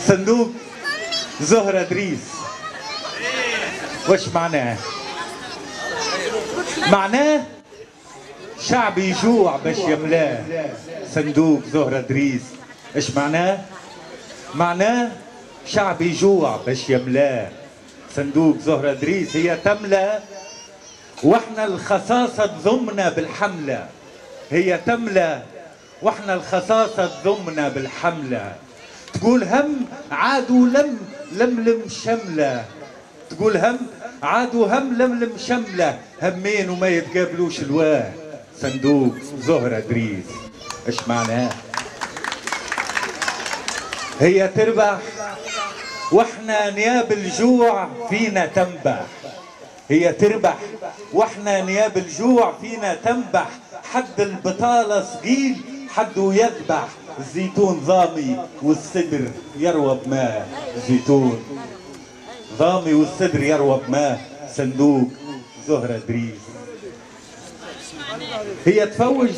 صندوق زهرة إدريس. وش معناه؟ معناه شعب يجوع باش يملاه. صندوق زهرة إدريس ايش معناه؟ معناه شعب يجوع باش يملاه. صندوق زهرة إدريس هي تملى واحنا الخصاصة تضمنا بالحملة. هي تملى واحنا الخصاصة تضمنا بالحملة. تقول هم عادوا لملم شملة. تقول هم عادوا لملم شملة. همين وما يتقابلوش الواه. صندوق زهرة إدريس ايش معناه؟ هي تربح واحنا نياب الجوع فينا تنبح. هي تربح واحنا نياب الجوع فينا تنبح. حد البطالة ثقيل حده يذبح. الزيتون ضامي والصدر يروى بماء. الزيتون ضامي والصدر يروى بماء. صندوق زهرة إدريس. هي تفوج